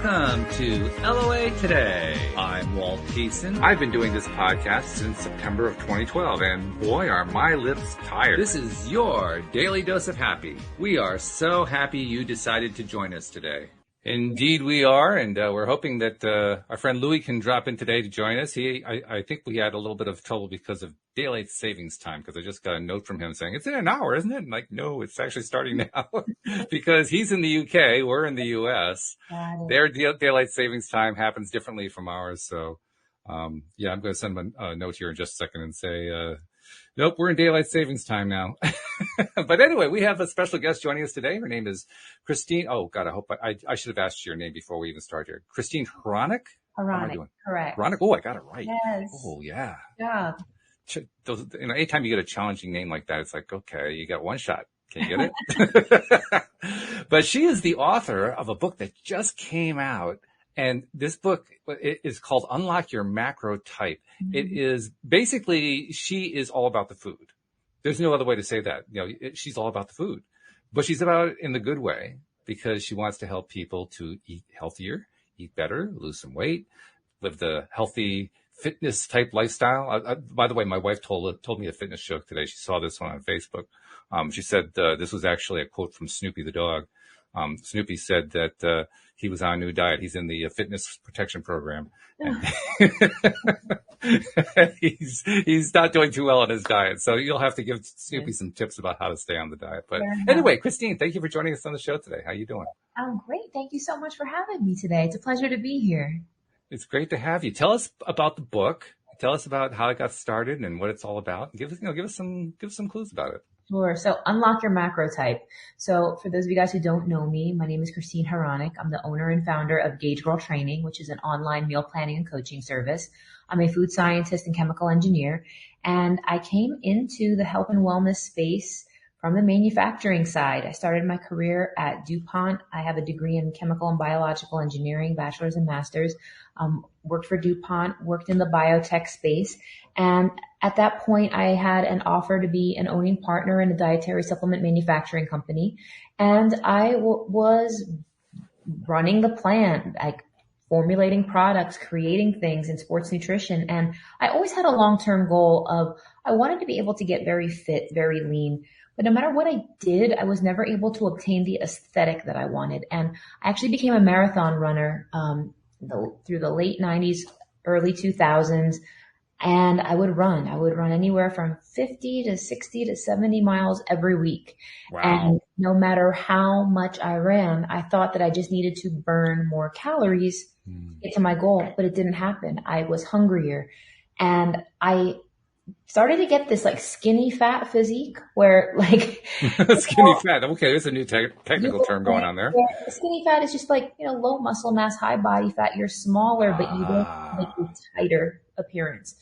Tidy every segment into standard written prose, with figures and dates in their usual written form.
Welcome to LOA Today. I'm Walt Thiessen. I've been doing this podcast since September of 2012, and boy, are my lips tired. This is your daily dose of happy. We are so happy you decided to join us today. Indeed we are, and we're hoping that our friend Louis can drop in today to join us. I think we had a little bit of trouble because of daylight savings time, because I just got a note from him saying, it's in an hour, isn't it? And like, no, it's actually starting now because he's in the UK, we're in the US. Their daylight savings time happens differently from ours. So, yeah, I'm going to send him a note here in just a second and say, nope, we're in daylight savings time now. But anyway, we have a special guest joining us today. Her name is Christine. Oh, God, I hope I should have asked you your name before we even start here. Christine Hronec? Hronec, correct. Hronec. Oh, I got it right. Yes. Oh, yeah. Yeah. Anytime you get a challenging name like that, it's like, okay, you got one shot. Can you get it? But she is the author of a book that just came out. And this book is called Unlock Your Macro Type. Mm-hmm. It is basically, she is all about the food. There's no other way to say that. She's all about the food, but she's about it in the good way because she wants to help people to eat healthier, eat better, lose some weight, live the healthy fitness type lifestyle. By the way, my wife told me a fitness joke today. She saw this one on Facebook. She said, this was actually a quote from Snoopy the dog. Snoopy said that, he was on a new diet. He's in the fitness protection program. And he's not doing too well on his diet. So you'll have to give Snoopy some tips about how to stay on the diet. But anyway, Christine, thank you for joining us on the show today. How you doing? I'm great. Thank you so much for having me today. It's a pleasure to be here. It's great to have you. Tell us about the book. Tell us about how it got started and what it's all about. Give us some clues about it. Sure. So unlock your macro type. So for those of you guys who don't know me, my name is Christine Hronec. I'm the owner and founder of Gauge Girl Training, which is an online meal planning and coaching service. I'm a food scientist and chemical engineer, and I came into the health and wellness space from the manufacturing side. I started my career at DuPont. I have a degree in chemical and biological engineering, bachelor's and master's. Worked for DuPont, worked in the biotech space. And at that point, I had an offer to be an owning partner in a dietary supplement manufacturing company. And I was running the plant, like formulating products, creating things in sports nutrition. And I always had a long-term goal of, I wanted to be able to get very fit, very lean. But no matter what I did, I was never able to obtain the aesthetic that I wanted. And I actually became a marathon runner through the late 90s, early 2000s. And I would run anywhere from 50 to 60 to 70 miles every week. Wow. And no matter how much I ran, I thought that I just needed to burn more calories to get to my goal, but it didn't happen. I was hungrier, and I started to get this like skinny fat physique where like skinny fat. Okay. There's a new technical term going on there. Yeah, skinny fat is just like, low muscle mass, high body fat. You're smaller, but you don't have like a tighter appearance.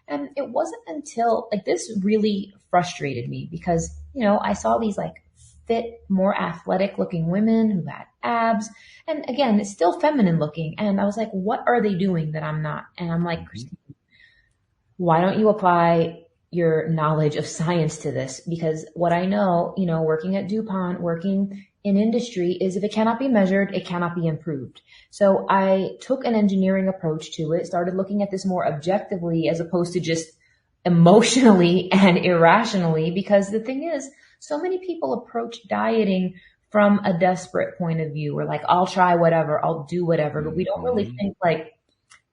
And it wasn't until like this really frustrated me because, I saw these like fit, more athletic looking women who had abs. And again, it's still feminine looking. And I was like, what are they doing that I'm not? And I'm like, Christine, why don't you apply your knowledge of science to this? Because what I know, working at DuPont, working in industry is if it cannot be measured, it cannot be improved. So I took an engineering approach to it, started looking at this more objectively as opposed to just emotionally and irrationally, because the thing is, so many people approach dieting from a desperate point of view. We're like, I'll try whatever, I'll do whatever, but we don't really think like,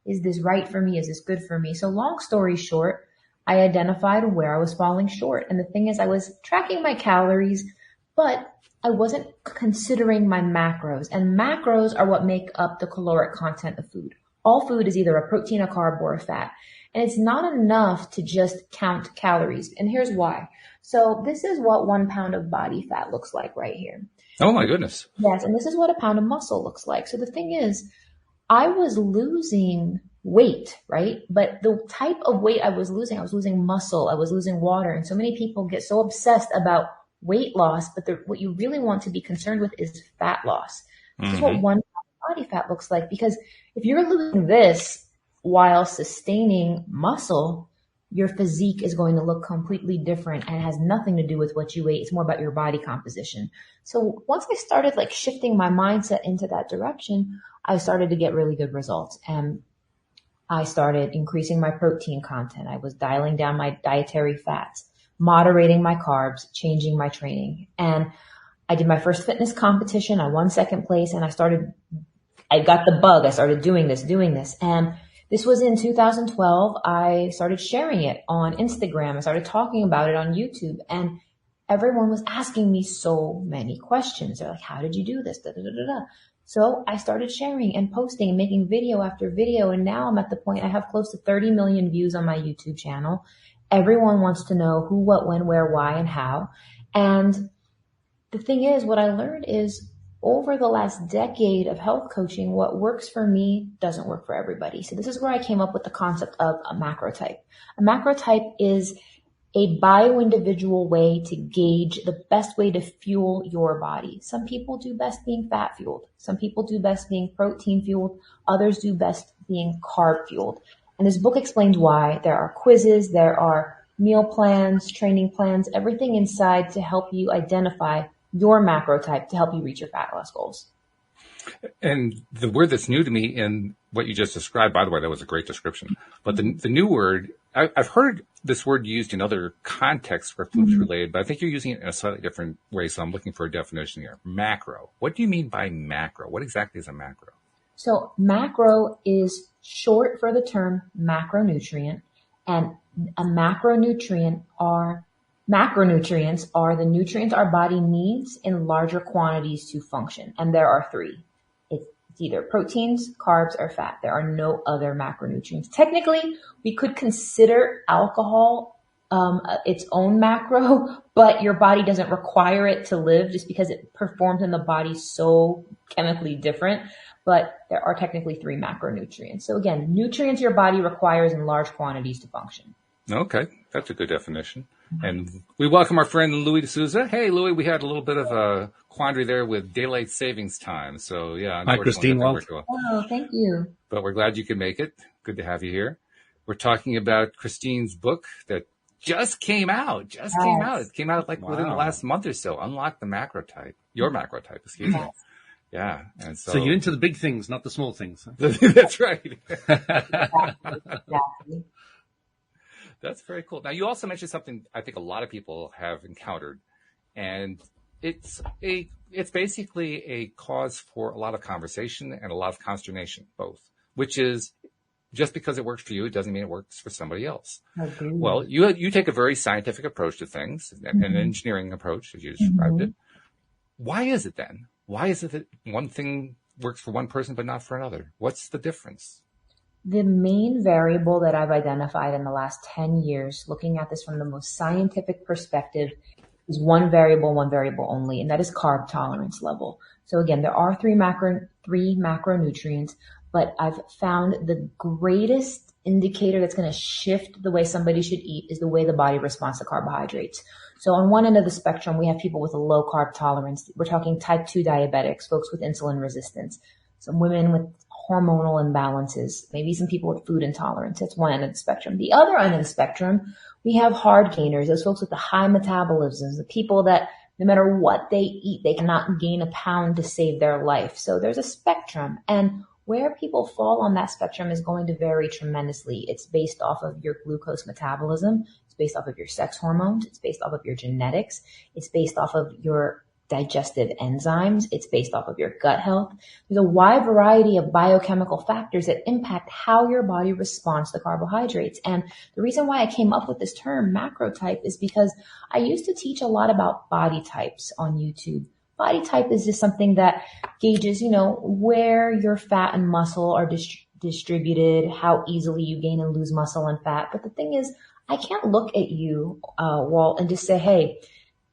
is this right for me? Is this good for me? So long story short, I identified where I was falling short. And the thing is, I was tracking my calories, but I wasn't considering my macros. And macros are what make up the caloric content of food. All food is either a protein, a carb, or a fat. And it's not enough to just count calories. And here's why. So this is what 1 pound of body fat looks like right here. Oh my goodness. Yes. And this is what a pound of muscle looks like. So the thing is, I was losing weight, right? But the type of weight I was losing muscle, I was losing water. And so many people get so obsessed about weight loss, but what you really want to be concerned with is fat loss. This is what 1 pound of body fat looks like. Because if you're losing this while sustaining muscle, your physique is going to look completely different and it has nothing to do with what you ate. It's more about your body composition. So once I started like shifting my mindset into that direction, I started to get really good results. And I started increasing my protein content. I was dialing down my dietary fats, moderating my carbs, changing my training. And I did my first fitness competition. I won second place, and I got the bug. I started doing this. And this was in 2012. I started sharing it on Instagram. I started talking about it on YouTube, and everyone was asking me so many questions. They're like, how did you do this? Da, da, da, da, da. So I started sharing and posting and making video after video. And now I'm at the point I have close to 30 million views on my YouTube channel. Everyone wants to know who, what, when, where, why, and how. And the thing is, what I learned is over the last decade of health coaching, what works for me doesn't work for everybody. So this is where I came up with the concept of a macrotype. A macrotype is a bio-individual way to gauge the best way to fuel your body. Some people do best being fat fueled. Some people do best being protein fueled. Others do best being carb fueled. And this book explains why. There are quizzes, there are meal plans, training plans, everything inside to help you identify your macrotype to help you reach your fat loss goals. And the word that's new to me in what you just described, by the way, that was a great description. But the new word, I've heard this word used in other contexts where food's related, but I think you're using it in a slightly different way. So I'm looking for a definition here. Macro. What do you mean by macro? What exactly is a macro? So macro is short for the term macronutrient, and a macronutrients are the nutrients our body needs in larger quantities to function. And there are three. It's either proteins, carbs, or fat. There are no other macronutrients. Technically, we could consider alcohol its own macro, but your body doesn't require it to live just because it performs in the body so chemically different. But there are technically three macronutrients. So again, nutrients your body requires in large quantities to function. Okay, that's a good definition. And we welcome our friend Louis D'Souza. Hey, Louis, we had a little bit of a quandary there with daylight savings time. So, yeah. Hi, Christine. Oh, thank you. But we're glad you could make it. Good to have you here. We're talking about Christine's book that just came out. It came out like within the last month or so. Unlock the macrotype. Your macrotype, excuse me. Yeah. And so you're into the big things, not the small things. That's right. Exactly. That's very cool. Now, you also mentioned something I think a lot of people have encountered, and it's basically a cause for a lot of conversation and a lot of consternation, both, which is just because it works for you, it doesn't mean it works for somebody else. Okay. Well, you take a very scientific approach to things, an engineering approach, as you described it. Why is it then? Why is it that one thing works for one person but not for another? What's the difference? The main variable that I've identified in the last 10 years, looking at this from the most scientific perspective, is one variable only, and that is carb tolerance level. So again, there are three macronutrients, but I've found the greatest indicator that's going to shift the way somebody should eat is the way the body responds to carbohydrates. So on one end of the spectrum, we have people with a low carb tolerance. We're talking type 2 diabetics, folks with insulin resistance, some women with hormonal imbalances, maybe some people with food intolerance. That's one end of the spectrum. The other end of the spectrum, we have hard gainers, those folks with the high metabolisms, the people that no matter what they eat, they cannot gain a pound to save their life. So there's a spectrum, and where people fall on that spectrum is going to vary tremendously. It's based off of your glucose metabolism. It's based off of your sex hormones. It's based off of your genetics. It's based off of your digestive enzymes. It's based off of your gut health. There's a wide variety of biochemical factors that impact how your body responds to carbohydrates. And the reason why I came up with this term macrotype is because I used to teach a lot about body types on YouTube. Body type is just something that gauges, where your fat and muscle are distributed, how easily you gain and lose muscle and fat. But the thing is, I can't look at you, Walt, and just say, hey,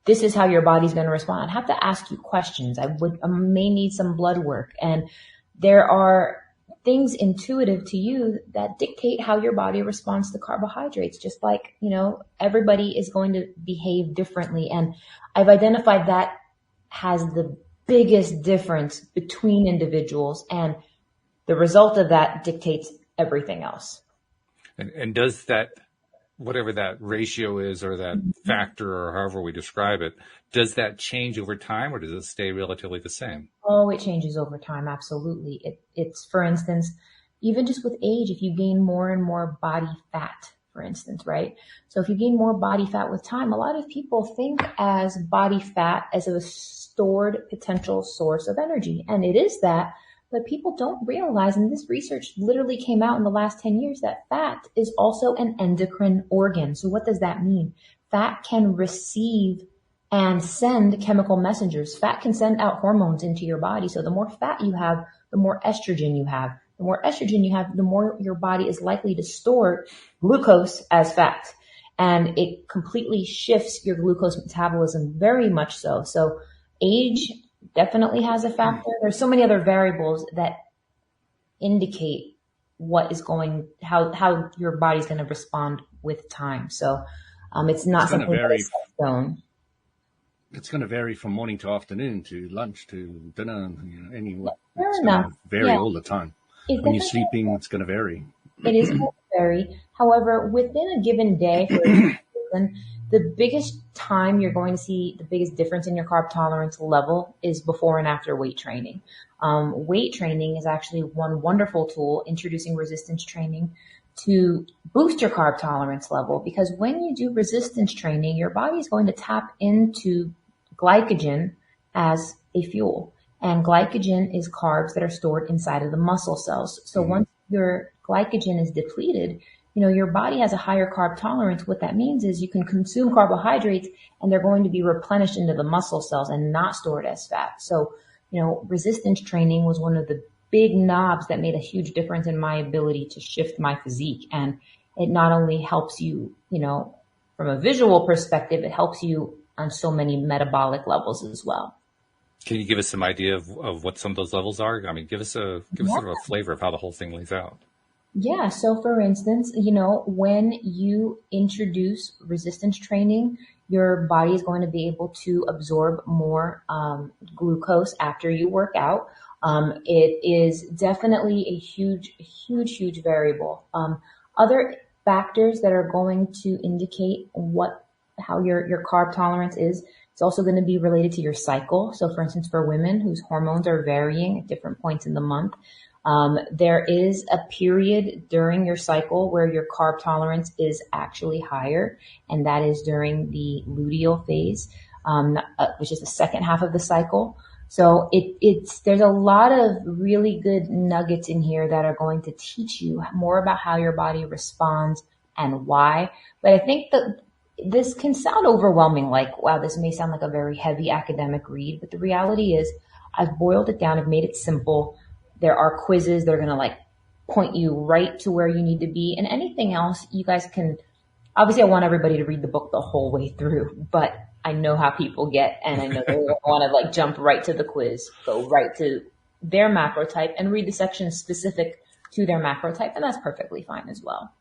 this is how your body's going to respond. I have to ask you questions. I may need some blood work. And there are things intuitive to you that dictate how your body responds to carbohydrates. Just like, everybody is going to behave differently. And I've identified that has the biggest difference between individuals. And the result of that dictates everything else. And does that whatever that ratio is or that factor or however we describe it, does that change over time or does it stay relatively the same? Oh, it changes over time. Absolutely. It's, for instance, even just with age, if you gain more and more body fat, for instance, right? So if you gain more body fat with time, a lot of people think as body fat as a stored potential source of energy. And it is that, but people don't realize, and this research literally came out in the last 10 years, that fat is also an endocrine organ. So what does that mean? Fat can receive and send chemical messengers. Fat can send out hormones into your body. So the more fat you have, the more estrogen you have. The more estrogen you have, the more your body is likely to store glucose as fat. And it completely shifts your glucose metabolism very much so. So age definitely has a factor. There's so many other variables that indicate what is going, how your body's going to respond with time. So it's not something that is set in stone. It's going to vary from morning to afternoon to lunch to dinner. Fair it's enough. going to vary all the time. When you're sleeping, it's going to vary. It is going to vary. However, within a given day, for example, the biggest time you're going to see the biggest difference in your carb tolerance level is before and after weight training. Weight training is actually one wonderful tool, introducing resistance training to boost your carb tolerance level, because when you do resistance training, your body is going to tap into glycogen as a fuel. And glycogen is carbs that are stored inside of the muscle cells. So once your glycogen is depleted, your body has a higher carb tolerance. What that means is you can consume carbohydrates and they're going to be replenished into the muscle cells and not stored as fat. So, resistance training was one of the big knobs that made a huge difference in my ability to shift my physique. And it not only helps you, from a visual perspective, it helps you on so many metabolic levels as well. Can you give us some idea of what some of those levels are? I mean, give us sort of a flavor of how the whole thing lays out. Yeah. So for instance, when you introduce resistance training, your body is going to be able to absorb more glucose after you work out. It is definitely a huge variable. Other factors that are going to indicate how your carb tolerance is, it's also going to be related to your cycle. So for instance, for women whose hormones are varying at different points in the month, there is a period during your cycle where your carb tolerance is actually higher, and that is during the luteal phase, which is the second half of the cycle. So there's a lot of really good nuggets in here that are going to teach you more about how your body responds and why. But I think that this can sound overwhelming, like, wow, this may sound like a very heavy academic read, but the reality is I've boiled it down. I've made it simple. There are quizzes. They're going to point you right to where you need to be, and anything else you guys can, obviously I want everybody to read the book the whole way through, but I know how people get, and I know they want to jump right to the quiz, go right to their macro type and read the section specific to their macro type. And that's perfectly fine as well.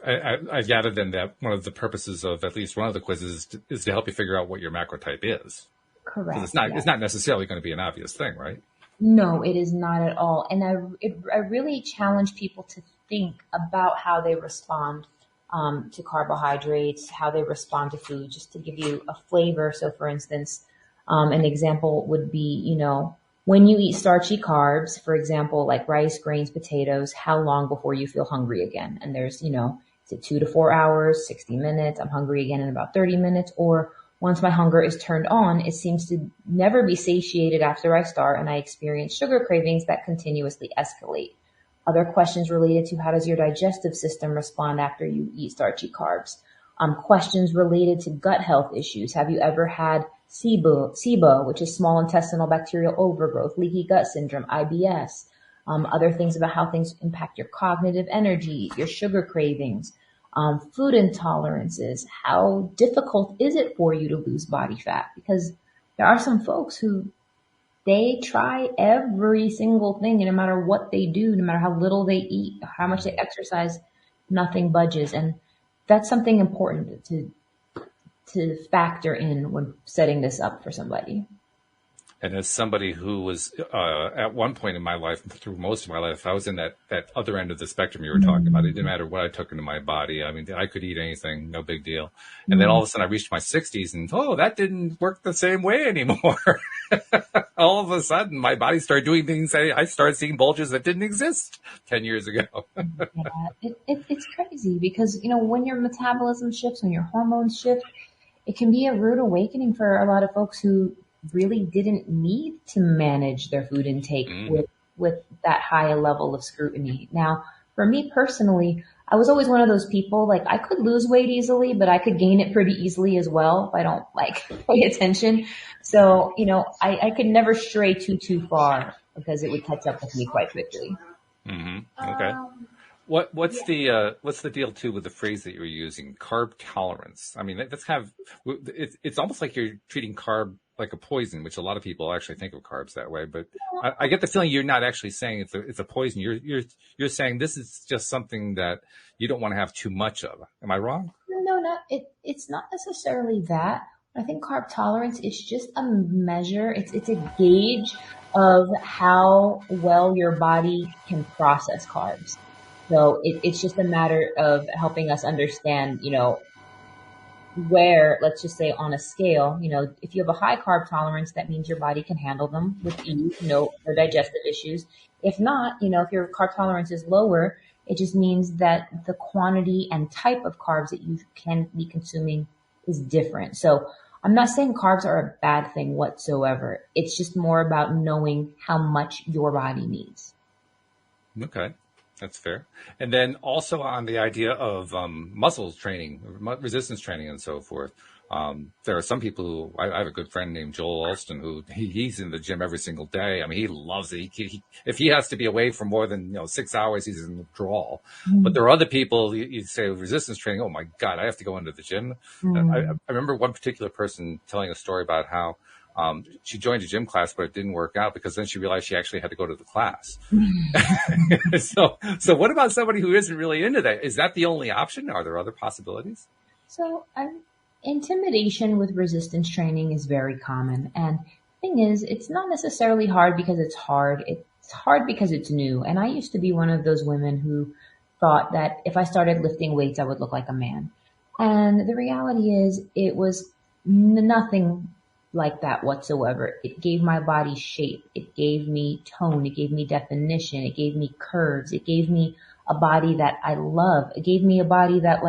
I gather then that one of the purposes of at least one of the quizzes is to help you figure out what your macro type is. Correct. It's not necessarily going to be an obvious thing, right? No, it is not at all. And I really challenge people to think about how they respond to carbohydrates, how they respond to food, just to give you a flavor. So for instance, an example would be, when you eat starchy carbs, for example, like rice, grains, potatoes, how long before you feel hungry again? And there's, is it 2 to 4 hours, 60 minutes? I'm hungry again in about 30 minutes. Or once my hunger is turned on, it seems to never be satiated after I start, and I experience sugar cravings that continuously escalate. Other questions related to how does your digestive system respond after you eat starchy carbs? Questions related to gut health issues. Have you ever had SIBO, which is small intestinal bacterial overgrowth, leaky gut syndrome, IBS? Other things about how things impact your cognitive energy, your sugar cravings, food intolerances. How difficult is it for you to lose body fat? Because there are some folks who they try every single thing, and no matter what they do, no matter how little they eat, how much they exercise, nothing budges. And that's something important to factor in when setting this up for somebody. And as somebody who was at one point in my life, through most of my life, I was in that other end of the spectrum you were talking about. It didn't matter what I took into my body. I mean, I could eat anything, no big deal. And then all of a sudden I reached my 60s and, that didn't work the same way anymore. All of a sudden my body started doing things. I started seeing bulges that didn't exist 10 years ago. It's crazy because, when your metabolism shifts, when your hormones shift, it can be a rude awakening for a lot of folks who really didn't need to manage their food intake with that high level of scrutiny. Now, for me personally, I was always one of those people, like I could lose weight easily, but I could gain it pretty easily as well if I don't pay attention. So, I could never stray too far because it would catch up with me quite quickly. Mm-hmm. Okay. What's the deal too with the phrase that you're using, carb tolerance? I mean, that's kind of, it's almost like you're treating carb like a poison, which a lot of people actually think of carbs that way. But I get the feeling you're not actually saying it's a poison. You're saying this is just something that you don't want to have too much of. Am I wrong? No, it's not necessarily that. I think carb tolerance is just a measure. It's a gauge of how well your body can process carbs. So it's just a matter of helping us understand, where, let's just say on a scale, if you have a high carb tolerance, that means your body can handle them with ease, for digestive issues. If not, if your carb tolerance is lower, it just means that the quantity and type of carbs that you can be consuming is different. So I'm not saying carbs are a bad thing whatsoever. It's just more about knowing how much your body needs. Okay. That's fair. And then also on the idea of muscles training, resistance training, and so forth. There are some people who I have a good friend named Joel Alston who he's in the gym every single day. I mean, he loves it. If he has to be away for more than 6 hours, he's in withdrawal. Mm-hmm. But there are other people you say resistance training. Oh my God, I have to go into the gym. Mm-hmm. I remember one particular person telling a story about how she joined a gym class, but it didn't work out because then she realized she actually had to go to the class. So what about somebody who isn't really into that? Is that the only option? Are there other possibilities? So intimidation with resistance training is very common. And the thing is, it's not necessarily hard because it's hard. It's hard because it's new. And I used to be one of those women who thought that if I started lifting weights, I would look like a man. And the reality is it was nothing like that whatsoever. It gave my body shape. It gave me tone. It gave me definition. It gave me curves. It gave me a body that I love. It gave me a body that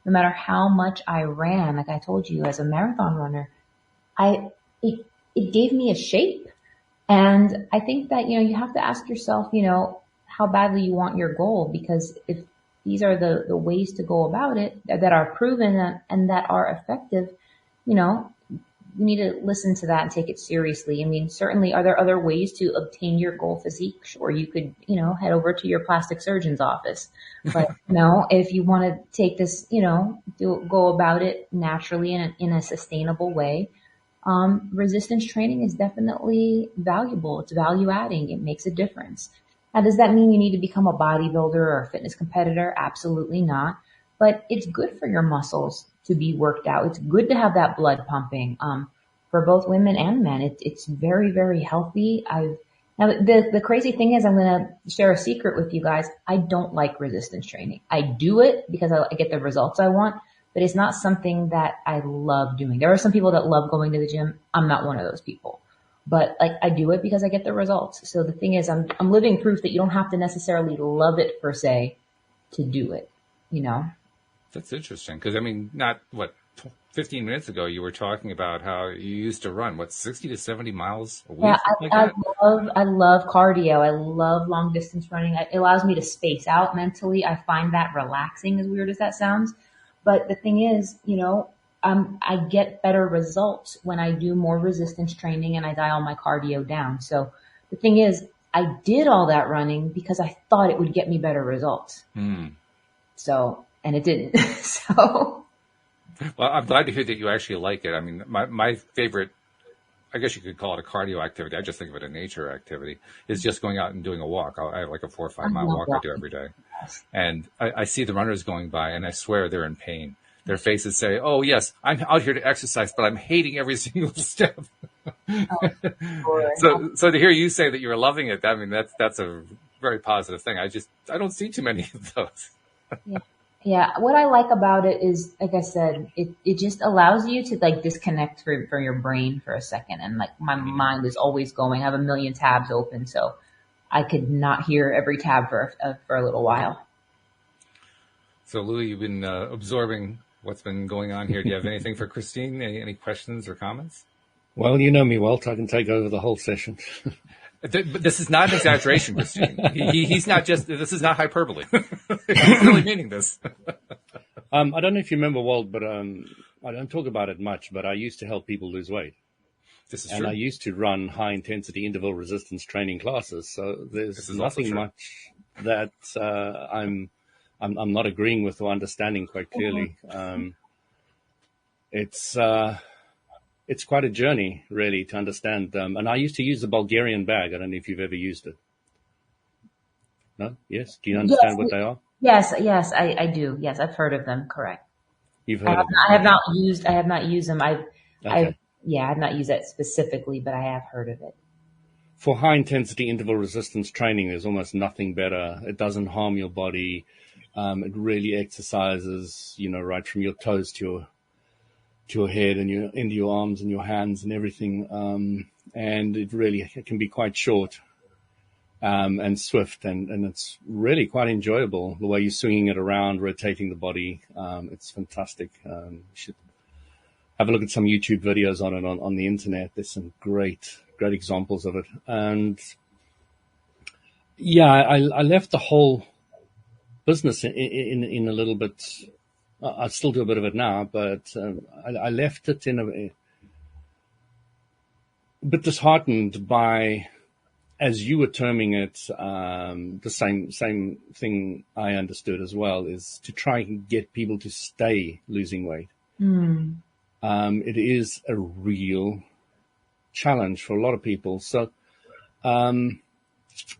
no matter how much I ran, like I told you, as a marathon runner, it gave me a shape. And I think that, you have to ask yourself, how badly you want your goal, because if these are the ways to go about it that are proven and that are effective, you need to listen to that and take it seriously. I mean, certainly, are there other ways to obtain your goal physique? Sure, you could, head over to your plastic surgeon's office. But, if you want to take this, go about it naturally in a sustainable way, resistance training is definitely valuable. It's value adding. It makes a difference. Now, does that mean you need to become a bodybuilder or a fitness competitor? Absolutely not. But it's good for your muscles to be worked out. It's good to have that blood pumping. For both women and men, it's very, very healthy. Now the crazy thing is, I'm going to share a secret with you guys. I don't like resistance training. I do it because I get the results I want, but it's not something that I love doing. There are some people that love going to the gym. I'm not one of those people, but I do it because I get the results. So the thing is, I'm living proof that you don't have to necessarily love it per se to do it, That's interesting because, 15 minutes ago, you were talking about how you used to run, 60 to 70 miles a week? Yeah, I love cardio. I love long distance running. It allows me to space out mentally. I find that relaxing, as weird as that sounds. But the thing is, I get better results when I do more resistance training and I dial my cardio down. So the thing is, I did all that running because I thought it would get me better results. So, and it didn't. So. Well, I'm glad to hear that you actually like it. I mean, my favorite, I guess you could call it a cardio activity. I just think of it a nature activity, is just going out and doing a walk. I have a 4 or 5 mile walk I do every day. And I see the runners going by and I swear they're in pain. their faces say, "Oh yes, I'm out here to exercise, but I'm hating every single step." Oh, sure. So to hear you say that you're loving it, I mean that's a very positive thing. I don't see too many of those. Yeah. Yeah. What I like about it is, like I said, it just allows you to like disconnect from your brain for a second. And like my mind is always going. I have a million tabs open. So I could not hear every tab for a little while. So Louis, you've been absorbing what's been going on here. Do you have anything for Christine? Any questions or comments? Well, you know me, Walt. I can take over the whole session. But this is not an exaggeration, Christine. He's not just, this is not hyperbole. He's really meaning this. I don't know if you remember, Walt, but I don't talk about it much, but I used to help people lose weight. This is and true. I used to run high-intensity interval resistance training classes, so there's nothing much that I'm not agreeing with or understanding quite clearly. It's quite a journey, really, to understand. And I used to use the Bulgarian bag. I don't know if you've ever used it. No? Yes? Do you understand what they are? Yes, I do. Yes, I've heard of them. Correct. You've heard of them. I have not used them. Okay. I've not used that specifically, but I have heard of it. For high-intensity interval resistance training, there's almost nothing better. It doesn't harm your body. It really exercises, right from your toes to your head and into your arms and your hands and everything. And it can be quite short and swift, and it's really quite enjoyable the way you're swinging it around, rotating the body. It's fantastic. You should have a look at some YouTube videos on it on the internet. There's some great examples of it. And yeah, I left the whole business in a little bit. I still do a bit of it now, but I left it in a bit disheartened by, as you were terming it, the same thing I understood as well, is to try and get people to stay losing weight. It is a real challenge for a lot of people. So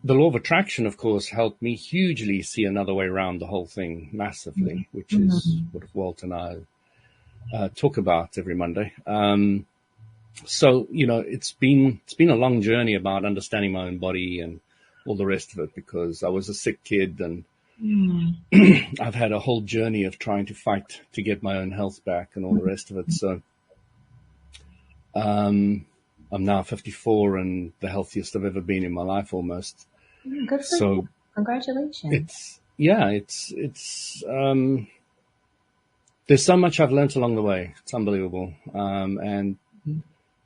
the law of attraction, of course, helped me hugely see another way around the whole thing massively, which is what Walt and I talk about every Monday. So, it's been a long journey about understanding my own body and all the rest of it, because I was a sick kid, and I've had a whole journey of trying to fight to get my own health back and all the rest of it. So I'm now 54 and the healthiest I've ever been in my life almost. Good for you. Congratulations. It's there's so much I've learned along the way. It's unbelievable. And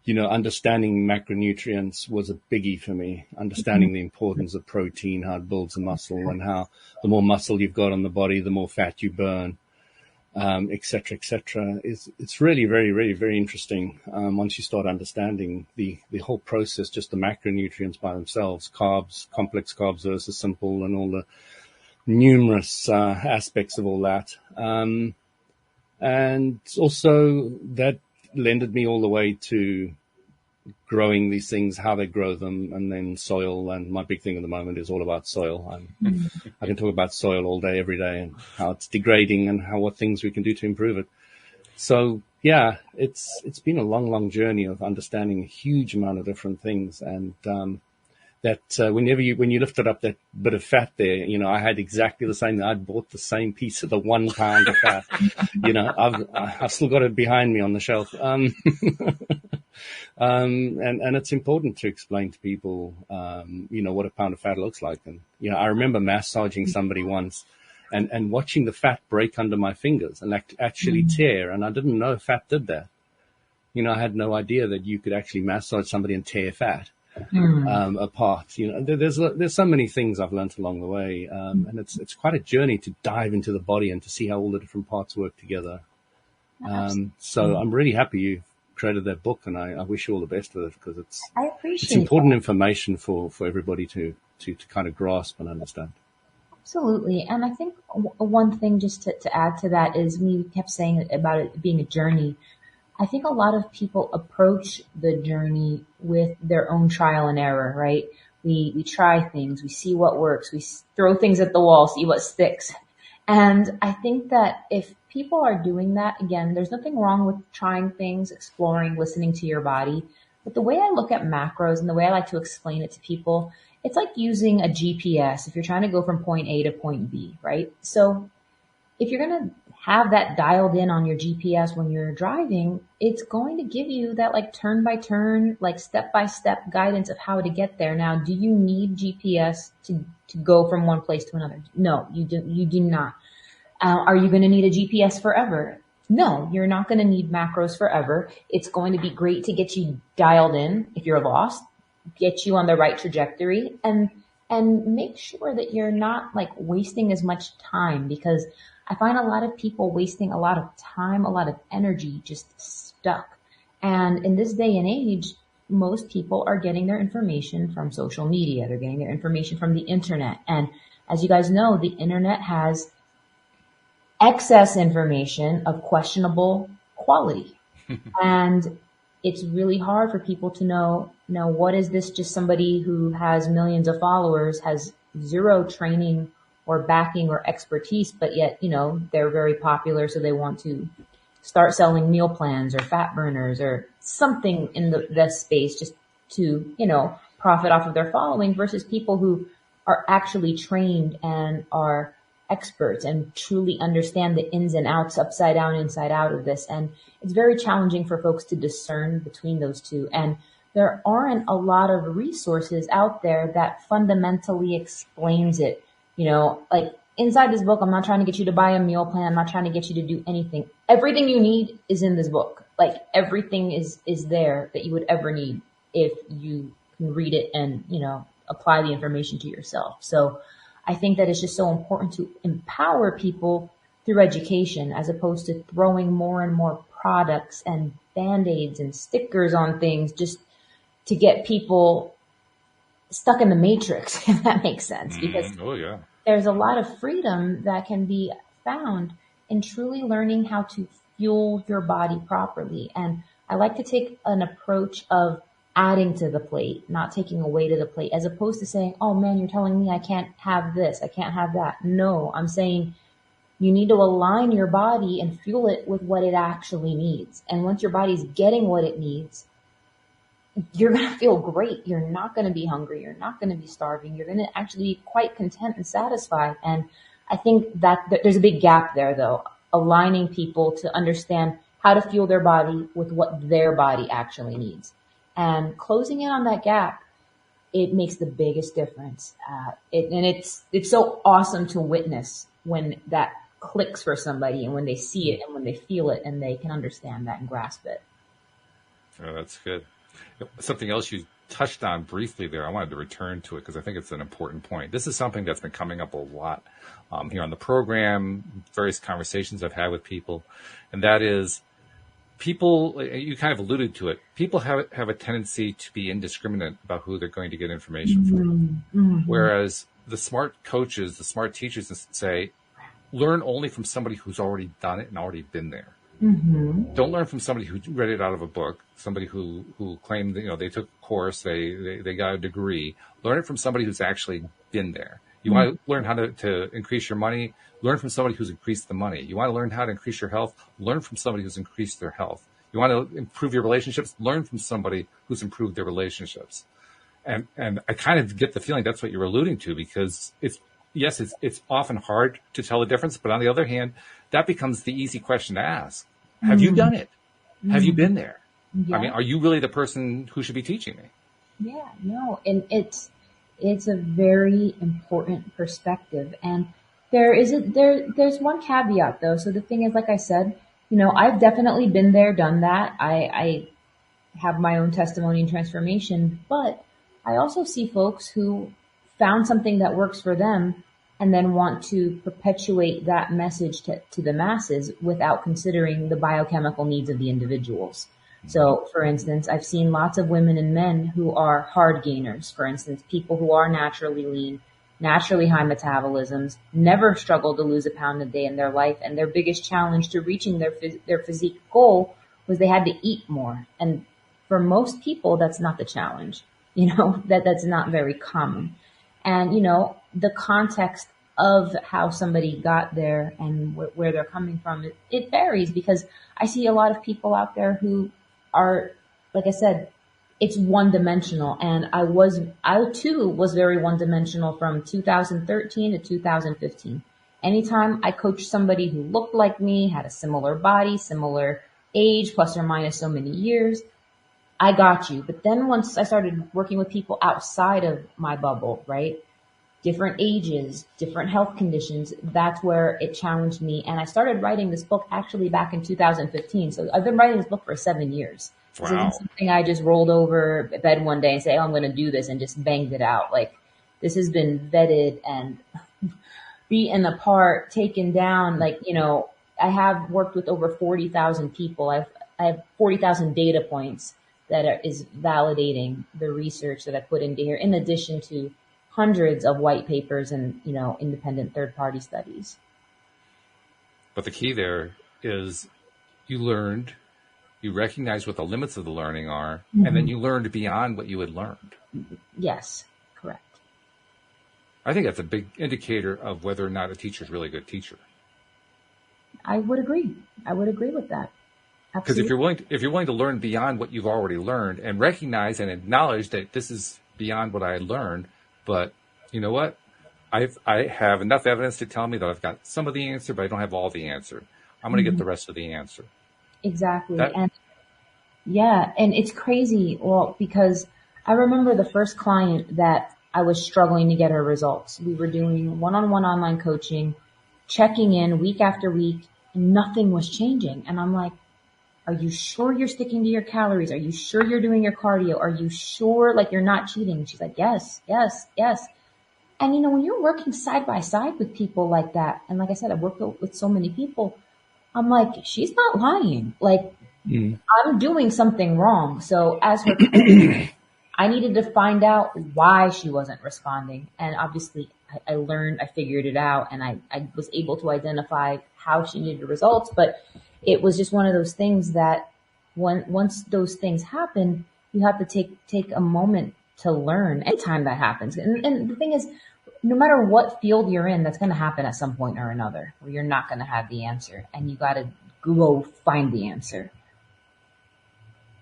understanding macronutrients was a biggie for me. Understanding the importance of protein, how it builds a muscle, and how the more muscle you've got on the body, the more fat you burn, et cetera, et cetera. It's really very, very, very interesting. Once you start understanding the whole process, just the macronutrients by themselves, carbs, complex carbs versus simple, and all the numerous aspects of all that. And also that lended me all the way to growing these things, how they grow them, and then soil. And my big thing at the moment is all about soil. I can talk about soil all day, every day, and how it's degrading and what things we can do to improve it. So yeah, it's been a long journey of understanding a huge amount of different things. And when you lifted up that bit of fat there, I had exactly the same. I'd bought the same piece of the 1 pound of fat. I've still got it behind me on the shelf. And it's important to explain to people, what a pound of fat looks like. And, I remember massaging somebody once and watching the fat break under my fingers and actually tear. And I didn't know fat did that. I had no idea that you could actually massage somebody and tear fat apart. There's so many things I've learned along the way. And it's quite a journey to dive into the body and to see how all the different parts work together. So I'm really happy you created that book, and I wish you all the best with it, because it's important information for everybody to kind of grasp and understand. Absolutely. And I think one thing just to add to that is, we kept saying about it being a journey. I think a lot of people approach the journey with their own trial and error, right? We try things, we see what works, we throw things at the wall, see what sticks. And I think that if people are doing that, again, there's nothing wrong with trying things, exploring, listening to your body. But the way I look at macros and the way I like to explain it to people, it's like using a GPS if you're trying to go from point A to point B, right? So if you're going to have that dialed in on your GPS when you're driving, it's going to give you that like turn by turn, like step by step guidance of how to get there. Now, do you need GPS to go from one place to another? No, you do not. Are you going to need a GPS forever? No, you're not going to need macros forever. It's going to be great to get you dialed in if you're lost, get you on the right trajectory, and make sure that you're not like wasting as much time, because I find a lot of people wasting a lot of time, a lot of energy just stuck. And in this day and age, most people are getting their information from social media. They're getting their information from the internet. And as you guys know, the internet has excess information of questionable quality. And it's really hard for people to know, what is this? Just somebody who has millions of followers, has zero training or backing or expertise, but yet, they're very popular. So they want to start selling meal plans or fat burners or something in the space just to, profit off of their following, versus people who are actually trained and are experts and truly understand the ins and outs, upside down, inside out of this. And it's very challenging for folks to discern between those two. And there aren't a lot of resources out there that fundamentally explains it. Like inside this book, I'm not trying to get you to buy a meal plan. I'm not trying to get you to do anything. Everything you need is in this book. Like everything is there that you would ever need if you can read it and, apply the information to yourself. So I think that it's just so important to empower people through education, as opposed to throwing more and more products and band-aids and stickers on things just to get people stuck in the matrix, if that makes sense. Because there's a lot of freedom that can be found in truly learning how to fuel your body properly. And I like to take an approach of adding to the plate, not taking away to the plate, as opposed to saying, oh man, you're telling me I can't have this, I can't have that. No, I'm saying you need to align your body and fuel it with what it actually needs. And once your body's getting what it needs, you're going to feel great. You're not going to be hungry. You're not going to be starving. You're going to actually be quite content and satisfied. And I think that there's a big gap there, though, aligning people to understand how to fuel their body with what their body actually needs. And closing in on that gap, it makes the biggest difference. And it's so awesome to witness when that clicks for somebody and when they see it and when they feel it and they can understand that and grasp it. Oh, that's good. Something else you touched on briefly there, I wanted to return to it because I think it's an important point. This is something that's been coming up a lot here on the program, various conversations I've had with people, and that is people, you kind of alluded to it, people have a tendency to be indiscriminate about who they're going to get information from. Mm-hmm. Whereas the smart coaches, the smart teachers say, learn only from somebody who's already done it and already been there. Mm-hmm. Don't learn from somebody who read it out of a book, somebody who claimed that, they took a course, they got a degree. Learn it from somebody who's actually been there. You want to learn how to increase your money, learn from somebody who's increased the money. You want to learn how to increase your health, learn from somebody who's increased their health. You want to improve your relationships, learn from somebody who's improved their relationships. And I kind of get the feeling that's what you're alluding to, because it's often hard to tell the difference, but on the other hand, that becomes the easy question to ask. Have you done it? Have you been there? Yeah. I mean, are you really the person who should be teaching me? Yeah, no, and it's a very important perspective. And there's one caveat though. So the thing is, like I said, I've definitely been there, done that. I have my own testimony and transformation, but I also see folks who found something that works for them and then want to perpetuate that message to the masses without considering the biochemical needs of the individuals. So, for instance, I've seen lots of women and men who are hard gainers, for instance, people who are naturally lean, naturally high metabolisms, never struggled to lose a pound a day in their life, and their biggest challenge to reaching their physique goal was they had to eat more. And for most people, that's not the challenge. That's not very common. And, the context of how somebody got there and where they're coming from, it varies because I see a lot of people out there who are, like I said, it's one dimensional. And I too was very one dimensional from 2013 to 2015. Anytime I coached somebody who looked like me, had a similar body, similar age, plus or minus so many years, I got you. But then once I started working with people outside of my bubble, right? Different ages, different health conditions, that's where it challenged me. And I started writing this book actually back in 2015. So I've been writing this book for 7 years. Wow. This isn't something I just rolled over bed one day and say, oh, I'm going to do this and just banged it out. Like, this has been vetted and beaten apart, taken down. Like, I have worked with over 40,000 people. I have 40,000 data points that is validating the research that I put into here, in addition to hundreds of white papers and, independent third-party studies. But the key there is you learned, you recognized what the limits of the learning are, and then you learned beyond what you had learned. Yes, correct. I think that's a big indicator of whether or not a teacher is really a good teacher. I would agree. I would agree with that. Because if you're willing to learn beyond what you've already learned and recognize and acknowledge that this is beyond what I learned, but you know what? I have enough evidence to tell me that I've got some of the answer, but I don't have all the answer. I'm going to get the rest of the answer. Exactly. And it's crazy. Well, because I remember the first client that I was struggling to get her results. We were doing one-on-one online coaching, checking in week after week, and nothing was changing. And I'm like, are you sure you're sticking to your calories? Are you sure you're doing your cardio? Are you sure you're not cheating? And she's like, yes, yes, yes. And when you're working side by side with people like that, and like I said, I've worked with so many people, I'm like, she's not lying. I'm doing something wrong. So as her coach, I needed to find out why she wasn't responding. And obviously I learned, I figured it out, and I was able to identify how she needed results. But it was just one of those things that once those things happen, you have to take a moment to learn. Anytime that happens. And the thing is, no matter what field you're in, that's going to happen at some point or another where you're not going to have the answer, and you got to go find the answer.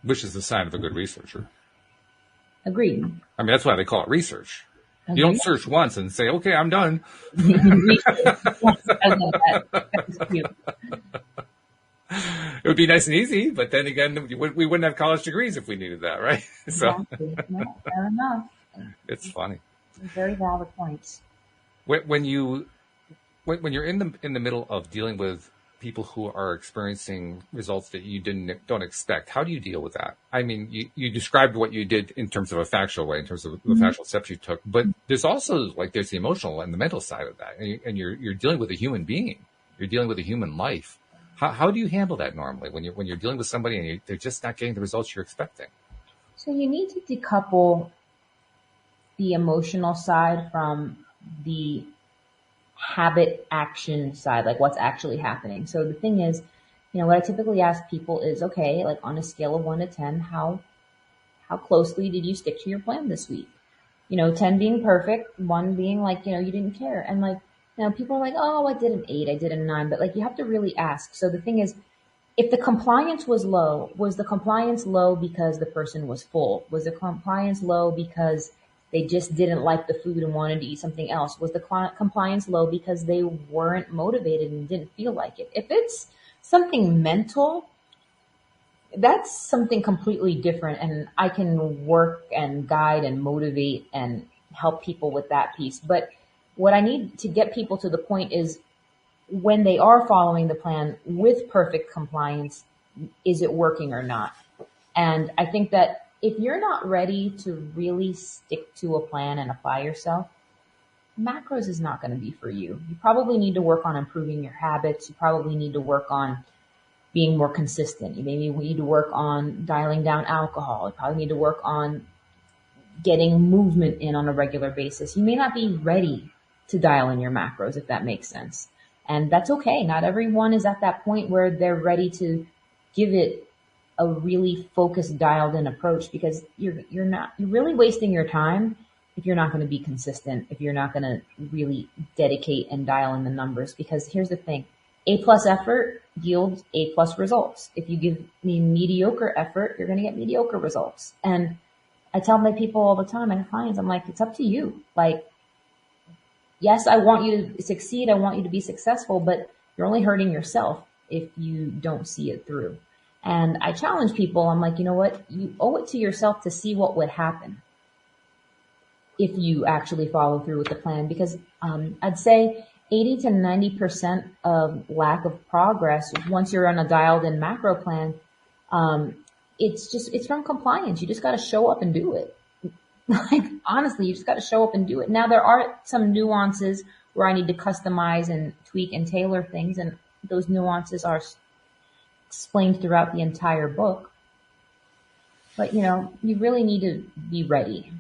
Which is the sign of a good researcher. Agreed. I mean, that's why they call it research. Agreed. You don't search once and say, okay, I'm done. It would be nice and easy, but then again, we wouldn't have college degrees if we needed that, right? Exactly. No, fair enough. It's funny. Very valid points. When you're in the middle of dealing with people who are experiencing results that you don't expect, how do you deal with that? I mean, you described what you did in terms of a factual way, in terms of the factual steps you took, but there's also there's the emotional and the mental side of that, and you're dealing with a human being, you're dealing with a human life. How do you handle that normally when you're dealing with somebody and they're just not getting the results you're expecting? So you need to decouple the emotional side from the habit action side, like what's actually happening. So the thing is, what I typically ask people is, okay, on a scale of 1 to 10, how closely did you stick to your plan this week? 10 being perfect, 1 being you didn't care. And people are like, oh, I did an 8, I did a 9, but you have to really ask. So the thing is, if the compliance was low, was the compliance low because the person was full? Was the compliance low because they just didn't like the food and wanted to eat something else? Was the compliance low because they weren't motivated and didn't feel like it? If it's something mental, that's something completely different. And I can work and guide and motivate and help people with that piece. But what I need to get people to the point is, when they are following the plan with perfect compliance, is it working or not? And I think that if you're not ready to really stick to a plan and apply yourself, macros is not going to be for you. You probably need to work on improving your habits. You probably need to work on being more consistent. You maybe need to work on dialing down alcohol. You probably need to work on getting movement in on a regular basis. You may not be ready to dial in your macros, if that makes sense. And that's okay. Not everyone is at that point where they're ready to give it a really focused, dialed in approach, because you're really wasting your time if you're not going to be consistent, if you're not going to really dedicate and dial in the numbers. Because here's the thing, A+ effort yields A+ results. If you give me mediocre effort, you're going to get mediocre results. And I tell my people all the time, my clients, I'm like, it's up to you. Like, yes, I want you to succeed. I want you to be successful, but you're only hurting yourself if you don't see it through. And I challenge people. I'm like, you know what? You owe it to yourself to see what would happen if you actually follow through with the plan. Because I'd say 80 to 90% of lack of progress, once you're on a dialed in macro plan, it's from compliance. You just got to show up and do it. Like, honestly, you just got to show up and do it. Now, there are some nuances where I need to customize and tweak and tailor things, and those nuances are explained throughout the entire book. But, you really need to be ready.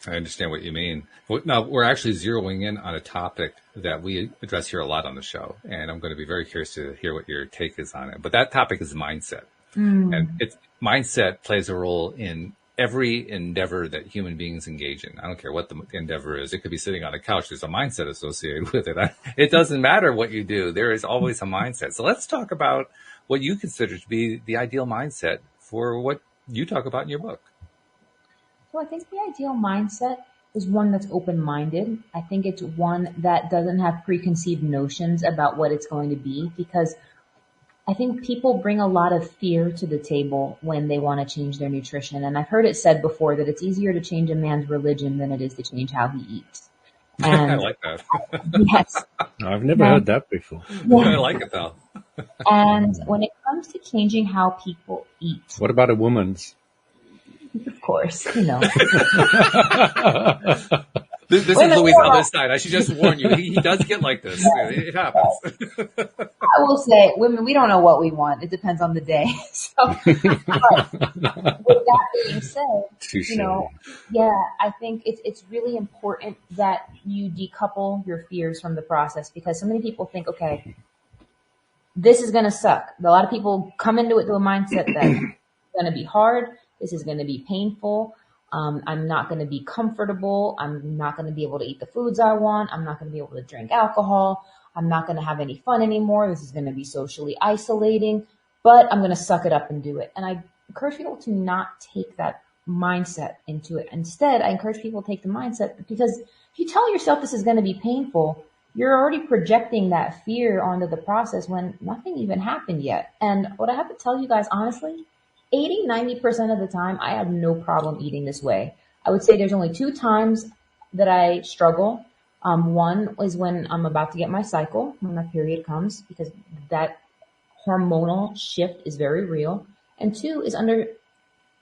I understand what you mean. Now, we're actually zeroing in on a topic that we address here a lot on the show, and I'm going to be very curious to hear what your take is on it. But that topic is mindset. And mindset plays a role in every endeavor that human beings engage in. I don't care what the endeavor is. It could be sitting on a couch. There's a mindset associated with it. It doesn't matter what you do. There is always a mindset. So let's talk about what you consider to be the ideal mindset for what you talk about in your book. So I think the ideal mindset is one that's open-minded. I think it's one that doesn't have preconceived notions about what it's going to be, because I think people bring a lot of fear to the table when they want to change their nutrition. And I've heard it said before that it's easier to change a man's religion than it is to change how he eats. And I like that. yes. I've never heard that before. Yeah. I like it, though. And when it comes to changing how people eat, What about a woman's? of course, This is Louis' other side. I should just warn you. He does get like this. It happens. I will say, women, we don't know what we want. It depends on the day. So, but with that being said, Touché. I think it's really important that you decouple your fears from the process, because so many people think, okay, this is going to suck. A lot of people come into it to a mindset that it's going to be hard. This is going to be painful. I'm not going to be comfortable. I'm not going to be able to eat the foods I want. I'm not going to be able to drink alcohol. I'm not going to have any fun anymore. This is going to be socially isolating, but I'm going to suck it up and do it. And I encourage people to not take that mindset into it. Instead, I encourage people to take the mindset, because if you tell yourself this is going to be painful, you're already projecting that fear onto the process when nothing even happened yet. And what I have to tell you guys, honestly, 80, 90% of the time, I have no problem eating this way. I would say there's only 2 times that I struggle. One is when I'm about to get my cycle, when my period comes, because that hormonal shift is very real. And 2 is under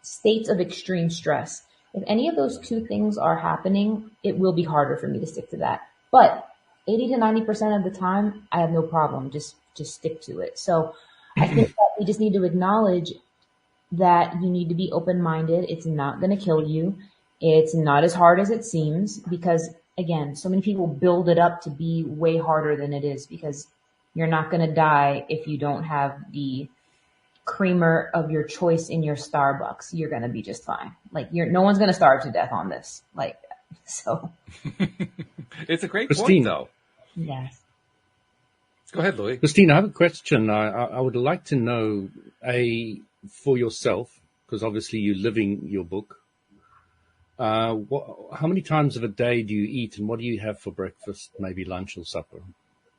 states of extreme stress. If any of those 2 things are happening, it will be harder for me to stick to that. But 80 to 90% of the time, I have no problem. Just stick to it. So I think that we just need to acknowledge that you need to be open-minded. It's not going to kill you. It's not as hard as it seems, because, again, so many people build it up to be way harder than it is, because you're not going to die if you don't have the creamer of your choice in your Starbucks. You're going to be just fine. Like, no one's going to starve to death on this. Like, so. It's a great Christine. point, though. Yes. Go ahead, Louis. Christine, I have a question. I would like to know, for yourself, because obviously you're living your book, how many times of a day do you eat, and what do you have for breakfast, maybe lunch or supper?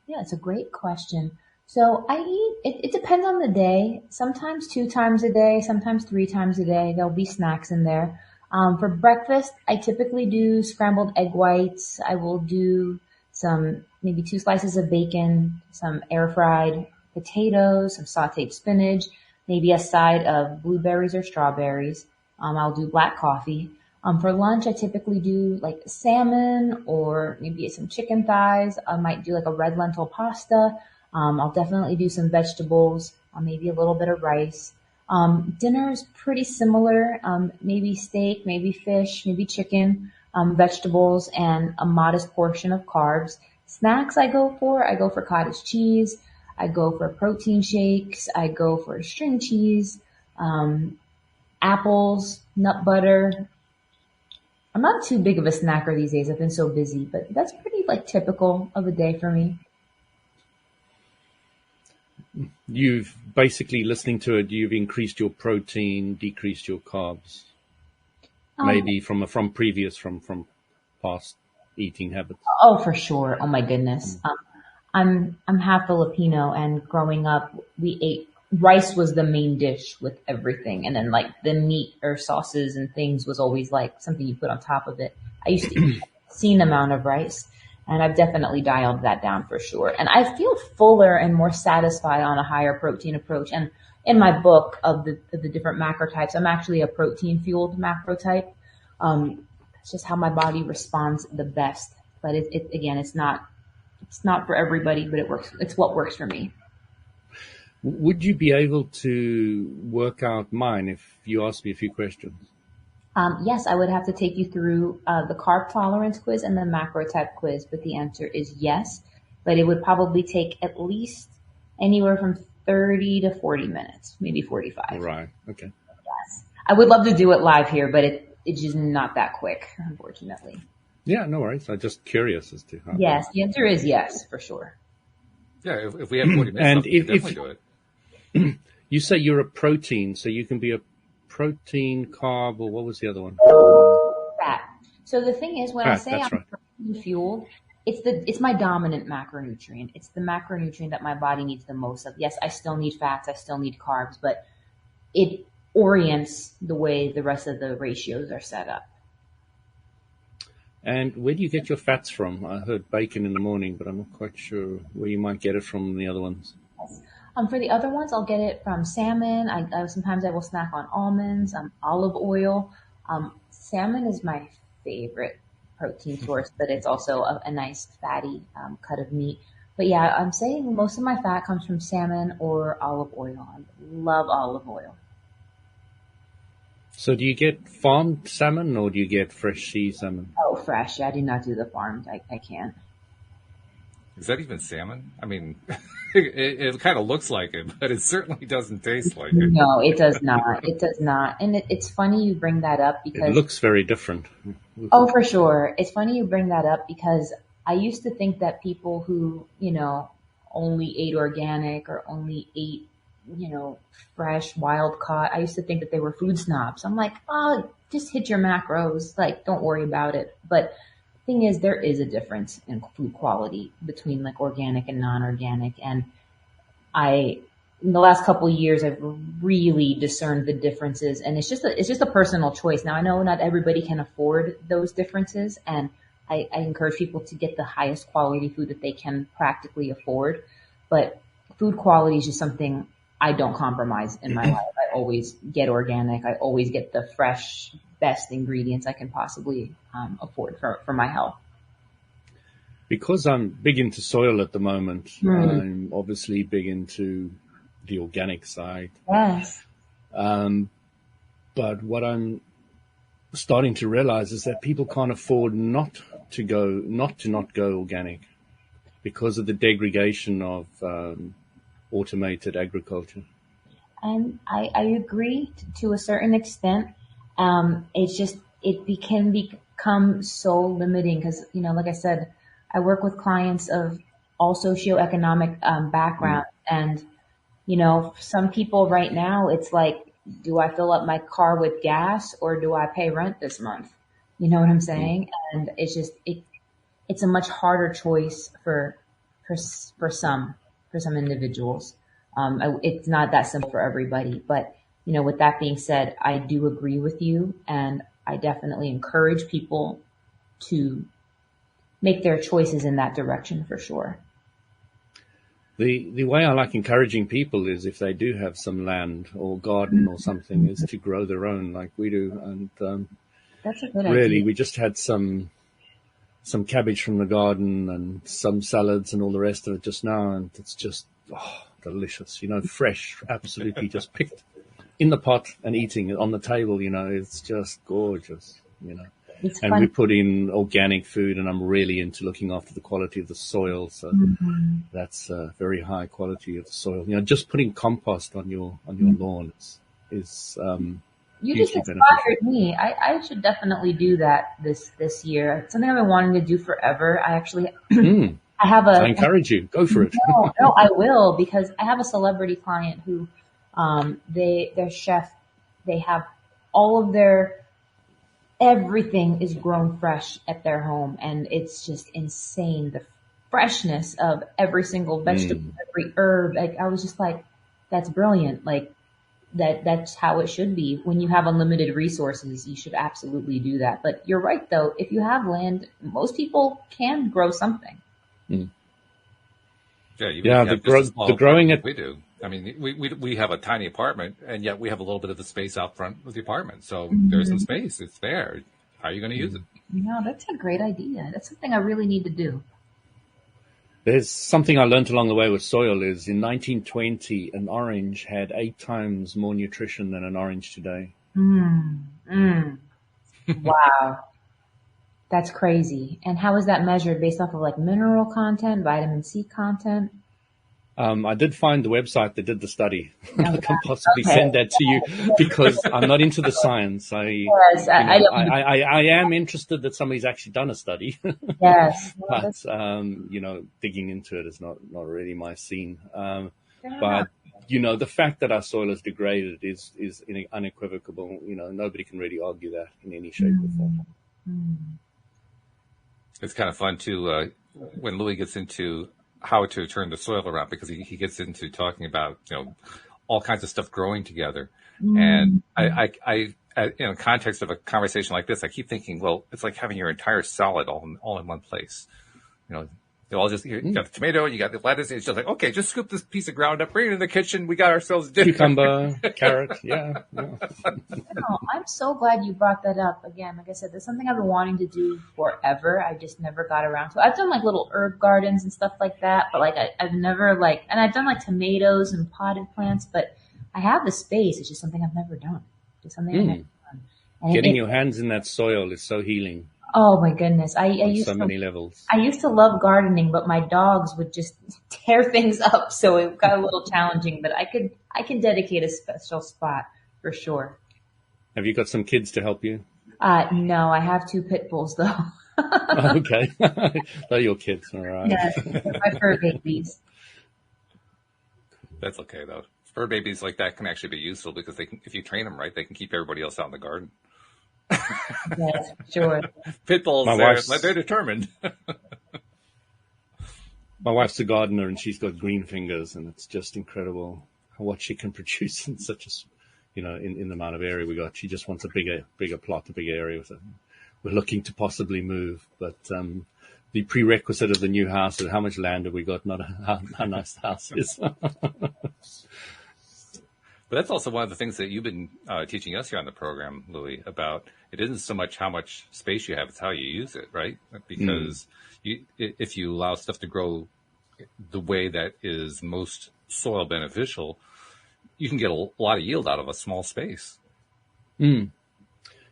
Yeah, it's a great question. So I eat, it depends on the day, sometimes 2 times a day, sometimes 3 times a day. There'll be snacks in there. For breakfast, I typically do scrambled egg whites. I will do maybe 2 slices of bacon, some air fried potatoes, some sauteed spinach, maybe a side of blueberries or strawberries. I'll do black coffee. For lunch, I typically do like salmon or maybe some chicken thighs. I might do like a red lentil pasta. I'll definitely do some vegetables, maybe a little bit of rice. Dinner is pretty similar. Maybe steak, maybe fish, maybe chicken, vegetables, and a modest portion of carbs. Snacks I go for cottage cheese. I go for protein shakes. I go for string cheese, apples, nut butter, I'm not too big of a snacker these days. I've been so busy, but that's pretty like typical of a day for me. You've basically, listening to it, you've increased your protein, decreased your carbs, maybe from past eating habits. Oh, for sure. Oh my goodness. I'm half Filipino, and growing up, we ate rice was the main dish with everything, and then like the meat or sauces and things was always like something you put on top of it. I used to eat an obscene amount of rice, and I've definitely dialed that down for sure. And I feel fuller and more satisfied on a higher protein approach. And in my book of the different macro types, I'm actually a protein fueled macro type. It's just how my body responds the best. But it again, it's not for everybody, but it works. It's what works for me. Would you be able to work out mine if you asked me a few questions? Yes, I would have to take you through the carb tolerance quiz and the macro type quiz, but the answer is yes. But it would probably take at least anywhere from 30 to 40 minutes, maybe 45. Right. Okay. Yes. I would love to do it live here, but it's just not that quick, unfortunately. Yeah, no worries. I'm just curious as to how. Yes, the answer is yes, for sure. Yeah, if we have 40 minutes, And we can definitely do it. You say you're a protein, so you can be a protein, carb, or what was the other one? Fat. So the thing is, when I say I'm protein fueled, it's my dominant macronutrient. It's the macronutrient that my body needs the most of. Yes, I still need fats, I still need carbs, but it orients the way the rest of the ratios are set up. And where do you get your fats from? I heard bacon in the morning, but I'm not quite sure where you might get it from the other ones. For the other ones, I'll get it from salmon. Sometimes I will snack on almonds, olive oil. Salmon is my favorite protein source, but it's also a nice fatty cut of meat. But yeah, I'm saying most of my fat comes from salmon or olive oil. I love olive oil. So do you get farmed salmon or do you get fresh sea salmon? Oh, fresh. I do not do the farmed. I can't. Is that even salmon? I mean, it kind of looks like it, but it certainly doesn't taste like it. No, it does not. It does not. And it's funny you bring that up because... It looks very different. Oh, for sure. It's funny you bring that up because I used to think that people who, only ate organic or only ate, fresh, wild caught, I used to think that they were food snobs. I'm like, oh, just hit your macros. Like, don't worry about it. But thing is, there is a difference in food quality between like organic and non-organic. And in the last couple of years, I've really discerned the differences, and it's just a personal choice. Now, I know not everybody can afford those differences, and I encourage people to get the highest quality food that they can practically afford. But food quality is just something I don't compromise in my life. I always get organic. I always get the fresh, best ingredients I can possibly afford for my health. Because I'm big into soil at the moment, I'm obviously big into the organic side. Yes. But what I'm starting to realize is that people can't afford not to not go organic because of the degradation of automated agriculture. And I agree to a certain extent. It's just, can become so limiting because, like I said, I work with clients of all socioeconomic backgrounds. And, some people right now, it's like, do I fill up my car with gas or do I pay rent this month? You know what I'm saying? And it's just, it's a much harder choice for some individuals. It's not that simple for everybody, but with that being said, I do agree with you, and I definitely encourage people to make their choices in that direction for sure. The way I like encouraging people is if they do have some land or garden or something, is to grow their own like we do. And that's a good really, idea. we just had some cabbage from the garden and some salads and all the rest of it just now, and it's just delicious. Fresh, absolutely just picked in the pot and eating it on the table. It's just gorgeous. It's and fun. we put in organic food, and I'm really into looking after the quality of the soil. So that's very high quality of the soil. Just putting compost on your lawn is You just hugely beneficial. inspired me. I should definitely do that this year. It's something I've been wanting to do forever. I actually I have I a encourage you, go for it. no, I will because I have a celebrity client who their chef, they have all of their everything is grown fresh at their home, and it's just insane the freshness of every single vegetable, every herb. Like I was just like, that's brilliant. Like that's how it should be. When you have unlimited resources, you should absolutely do that. But you're right though, if you have land, most people can grow something. Mm. Yeah, even Yeah, if you have just a small the growing apartment it. like we do. I mean, we have a tiny apartment, and yet we have a little bit of the space out front of the apartment. So there's some space. It's there. How are you going to use it? That's a great idea. That's something I really need to do. There's something I learned along the way with soil is in 1920, an orange had 8 times more nutrition than an orange today. Wow. That's crazy. And how is that measured based off of like mineral content, vitamin C content? I did find the website that did the study. Oh, I can possibly okay. send that to you because I'm not into the science. Yes, I don't. I am interested that somebody's actually done a study, Yes. No, but that's digging into it is not really my scene. fair enough. But the fact that our soil is degraded is unequivocal. Nobody can really argue that in any shape or form. It's kind of fun too when Louis gets into how to turn the soil around, because he gets into talking about all kinds of stuff growing together. And I in the context of a conversation like this, I keep thinking, well, it's like having your entire salad all in one place. They all just, you got the tomato, you got the lettuce. It's just like, okay, just scoop this piece of ground up, bring it in the kitchen. We got ourselves dinner. Cucumber, carrot, yeah. No, I'm so glad you brought that up again. Like I said, there's something I've been wanting to do forever. I just never got around to it. I've done like little herb gardens and stuff like that, but like I've never and I've done like tomatoes and potted plants, but I have the space. It's just something I've never done. It's something I've never done. And Getting your hands in that soil is so healing oh my goodness. I on used so to many levels. I used to love gardening, but my dogs would just tear things up, so it got a little challenging. But I can dedicate a special spot for sure. Have you got some kids to help you? No, I have 2 pit bulls though. Okay. They're your kids, all right. Yes, my fur babies. That's okay though. Fur babies like that can actually be useful because if you train them right, they can keep everybody else out in the garden. Yes, sure. Pit bulls, they're determined. My wife's a gardener and she's got green fingers, and it's just incredible what she can produce in such a, in the amount of area we got. She just wants a bigger plot, a bigger area with it. We're looking to possibly move, but the prerequisite of the new house is how much land have we got, not how nice the house is. But that's also one of the things that you've been teaching us here on the program, Louis, about it isn't so much how much space you have, it's how you use it, right? Because if you allow stuff to grow the way that is most soil beneficial, you can get a lot of yield out of a small space. Yeah,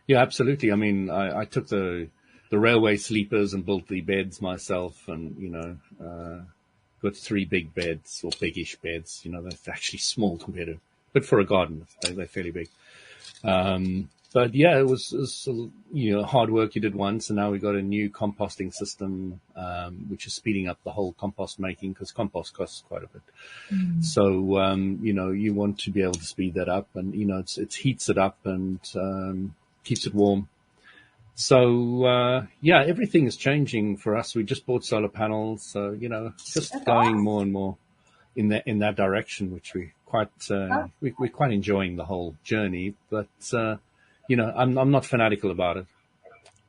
absolutely. I mean, I took the railway sleepers and built the beds myself, and, got 3 big beds, or biggish beds. They're actually small compared to, but for a garden, they're fairly big. But yeah, it was hard work you did once, and now we've got a new composting system, which is speeding up the whole compost making, because compost costs quite a bit. So, you want to be able to speed that up, and, it heats it up and, keeps it warm. So, everything is changing for us. We just bought solar panels. So, just That's going awesome. more and more in that direction, which we're quite enjoying the whole journey. But, I'm not fanatical about it.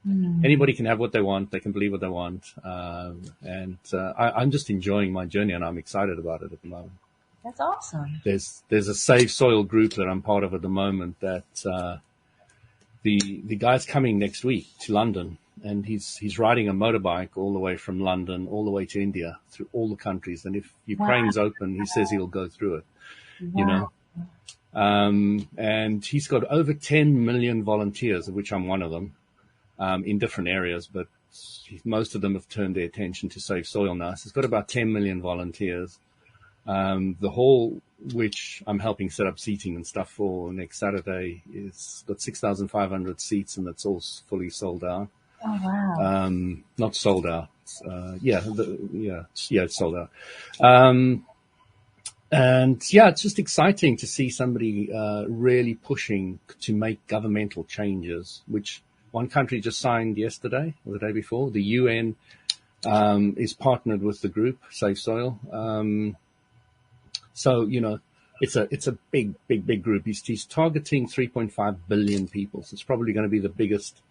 Anybody can have what they want. They can believe what they want. I'm just enjoying my journey, and I'm excited about it at the moment. That's awesome. There's a Save Soil group that I'm part of at the moment that, the guy's coming next week to London, and he's riding a motorbike all the way from London all the way to India, through all the countries. And if Ukraine's open, he says he'll go through it, and he's got over 10 million volunteers, of which I'm one of them, in different areas, but most of them have turned their attention to Save Soil now. So he's got about 10 million volunteers. The whole which I'm helping set up seating and stuff for next Saturday. It's got 6,500 seats, and it's all fully sold out. Oh, wow. Not sold out. It's sold out. And yeah, it's just exciting to see somebody really pushing to make governmental changes, which one country just signed yesterday or the day before. The UN is partnered with the group Safe Soil. So, it's a big group. He's targeting 3.5 billion people. So it's probably going to be the biggest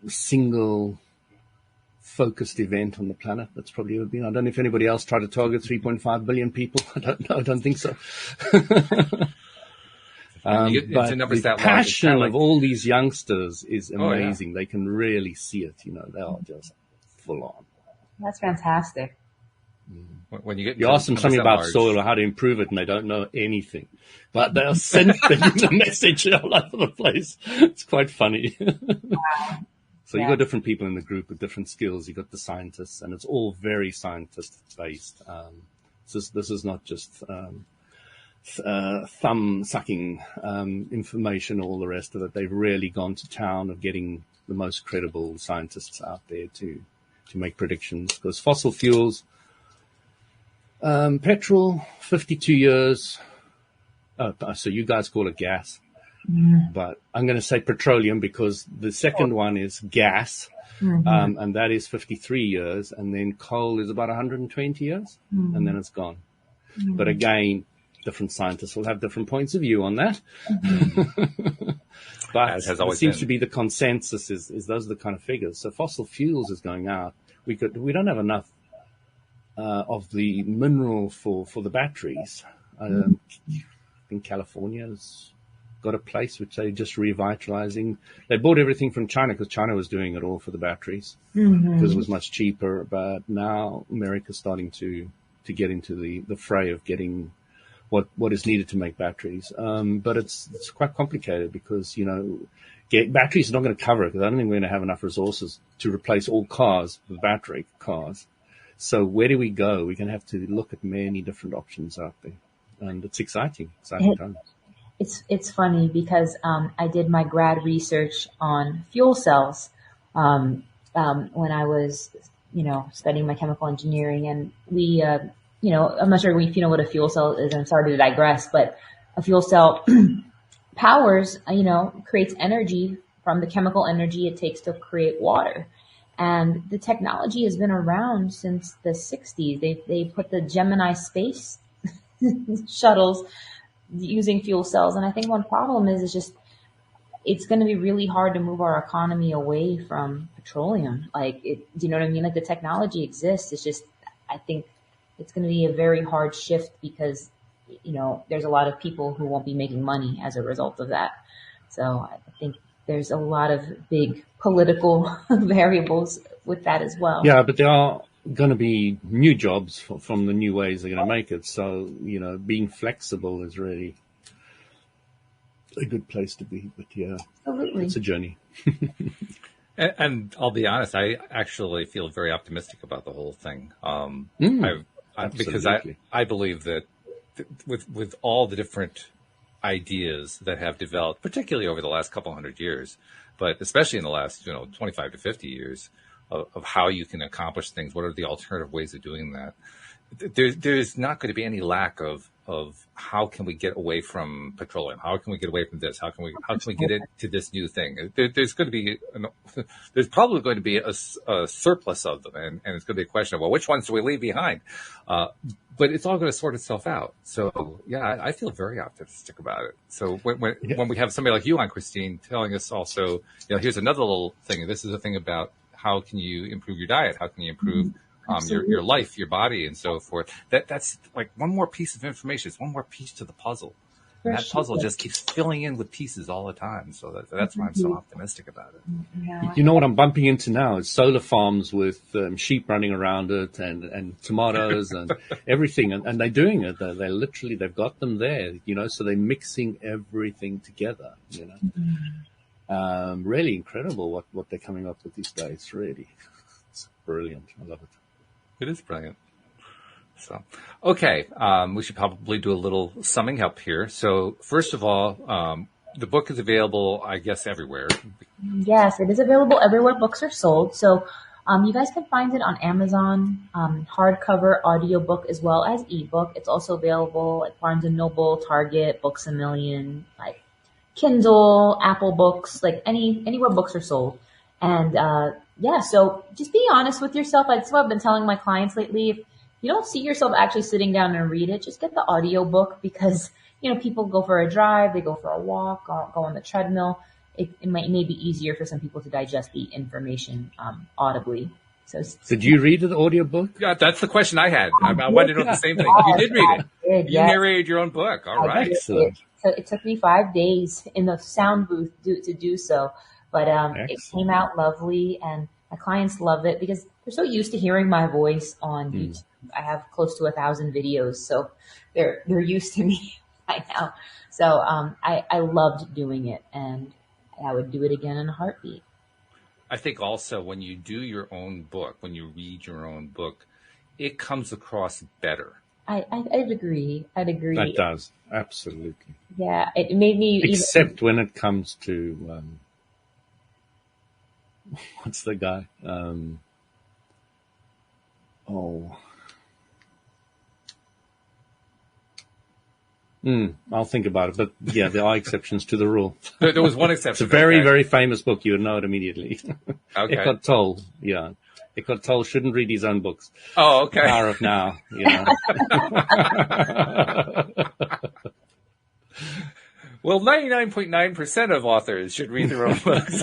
single focused event on the planet that's probably ever been. I don't know if anybody else tried to target 3.5 billion people. I don't know. I don't think so. But the passion of all these youngsters is amazing. Oh, yeah. They can really see it. They are just full on. That's fantastic. When you ask them something about soil or how to improve it, and they don't know anything, but they're sending the message all over the place. It's quite funny. Wow. So you got different people in the group with different skills. You got the scientists, and it's all very scientist based. This is not just thumb sucking information or all the rest of it. They've really gone to town of getting the most credible scientists out there to make predictions, because fossil fuels, petrol, 52 years. So you guys call it gas. Mm. But I'm going to say petroleum, because the second one is gas, and that is 53 years, and then coal is about 120 years, and then it's gone. But again, different scientists will have different points of view on that. But it seems to be the consensus is those are the kind of figures. So fossil fuels is going out. We don't have enough of the mineral for the batteries. In California's got a place which they're just revitalizing. They bought everything from China because China was doing it all for the batteries because it was much cheaper. But now America's starting to get into the fray of getting what is needed to make batteries. But it's quite complicated because, batteries are not going to cover it, because I don't think we're going to have enough resources to replace all cars with battery cars. So where do we go? We're going to have to look at many different options out there. And it's exciting times. It's funny because I did my grad research on fuel cells when I was, studying my chemical engineering, and we, I'm not sure if you know what a fuel cell is. I'm sorry to digress, but a fuel cell powers, creates energy from the chemical energy it takes to create water. And the technology has been around since the 60s. They put the Gemini space shuttles using fuel cells. And I think one problem is just, it's going to be really hard to move our economy away from petroleum. Do you know what I mean? Like, the technology exists. It's just, I think it's going to be a very hard shift because, there's a lot of people who won't be making money as a result of that. So I think there's a lot of big political variables with that as well. Yeah, but there are going to be new jobs from the new ways they're going to make it. So, being flexible is really a good place to be. But yeah, absolutely. It's a journey. and I'll be honest, I actually feel very optimistic about the whole thing. Because I believe that with all the different ideas that have developed, particularly over the last couple hundred years, but especially in the last 25 to 50 years, of how you can accomplish things. What are the alternative ways of doing that? There's not going to be any lack of how can we get away from petroleum? How can we get away from this? How can we get into this new thing? There's probably going to be a surplus of them, and it's going to be a question of, well, which ones do we leave behind? But it's all going to sort itself out. So yeah, I feel very optimistic about it. So when we have somebody like you on, Christine, telling us also, here's another little thing. This is a thing about how can you improve your diet? How can you improve your life, your body, and so forth? That's like one more piece of information. It's one more piece to the puzzle. And that puzzle just keeps filling in with pieces all the time. So that's why I'm so optimistic about it. Yeah. You know what I'm bumping into now is solar farms with sheep running around it and tomatoes and everything. And they're doing it. They've got them there, so they're mixing everything together, Really incredible what they're coming up with these days, really. It's brilliant. I love it. It is brilliant. So, okay, we should probably do a little summing up here. So, first of all, the book is available, I guess, everywhere. Yes, it is available everywhere books are sold. So you guys can find it on Amazon, hardcover, audiobook, as well as ebook. It's also available at Barnes and Noble, Target, Books A Million, like Kindle, Apple Books, like anywhere books are sold. And yeah, so just be honest with yourself. That's what I've been telling my clients lately. If you don't see yourself actually sitting down and read it, just get the audiobook because, people go for a drive, they go for a walk, or go on the treadmill. It may be easier for some people to digest the information audibly. So Did you read the audiobook? Yeah, that's the question I had. I wanted to know the same thing. You did read it. You narrated your own book. All right. Excellent. It took me 5 days in the sound booth to do so, but it came out lovely, and my clients love it because they're so used to hearing my voice on YouTube. I have close to 1,000 videos, so they're used to me by now. So I loved doing it, and I would do it again in a heartbeat. I think also when you do your own book, when you read your own book, it comes across better. I'd agree. That does. Absolutely. Yeah, it made me... Except when it comes to... what's the guy? I'll think about it. But yeah, there are exceptions to the rule. There was one exception. It's a very, very famous book. You would know it immediately. Okay. Eckhart Tolle. Yeah. Eckhart Tolle shouldn't read his own books. Oh, okay. Power of Now. Well, 99.9% of authors should read their own books.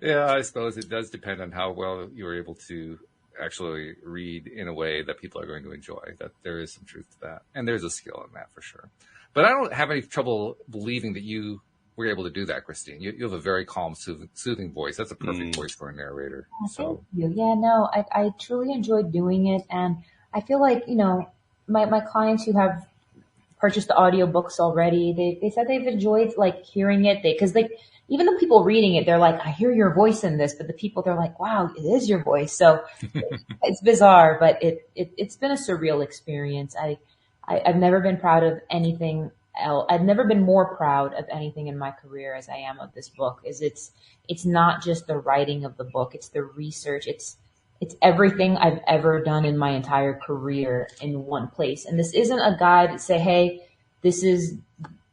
Yeah, I suppose it does depend on how well you're able to actually read in a way that people are going to enjoy. That there is some truth to that. And there's a skill in that for sure. But I don't have any trouble believing that you were able to do that, Christine. You have a very calm, soothing voice. That's a perfect voice for a narrator. Thank you. Yeah, no, I truly enjoyed doing it. And I feel like, my clients who have purchased the audiobooks already, they said they've enjoyed like hearing it. Because even the people reading it, they're like, I hear your voice in this, but the people, they're like, wow, it is your voice. So it's bizarre, but it's been a surreal experience. I've never been proud of anything else. I've never been more proud of anything in my career as I am of this book. It's not just the writing of the book. It's the research. It's everything I've ever done in my entire career in one place. And this isn't a guide that say, hey, this is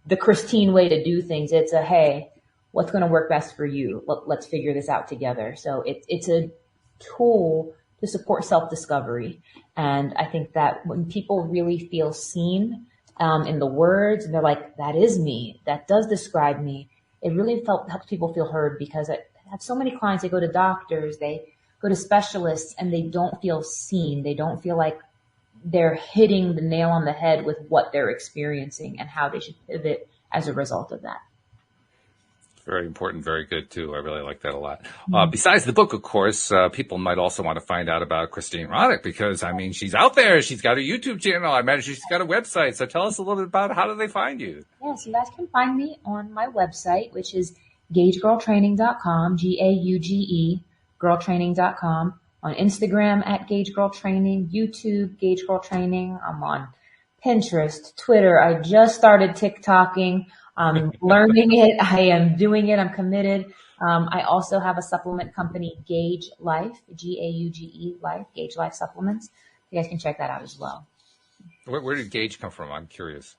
the Christine way to do things. It's a, hey, what's going to work best for you? Let's figure this out together. So it's a tool to support self-discovery. And I think that when people really feel seen in the words, and they're like, that is me, that does describe me, it really helps people feel heard, because I have so many clients, they go to doctors, they go to specialists, and they don't feel seen. They don't feel like they're hitting the nail on the head with what they're experiencing and how they should pivot as a result of that. Very important, very good too. I really like that a lot. Besides the book, of course, people might also want to find out about Christine Hronec, because she's out there. She's got a YouTube channel. I imagine she's got a website. So tell us a little bit about how do they find you? Yes, you guys can find me on my website, which is gaugegirltraining.com, GAUGE, girltraining.com. On Instagram at Gauge Girl Training, YouTube, Gauge Girl Training. I'm on Pinterest, Twitter. I just started TikToking. I'm learning it. I am doing it. I'm committed. I also have a supplement company, Gauge Life, Gauge Life, Gauge Life Supplements. You guys can check that out as well. Where did Gauge come from? I'm curious.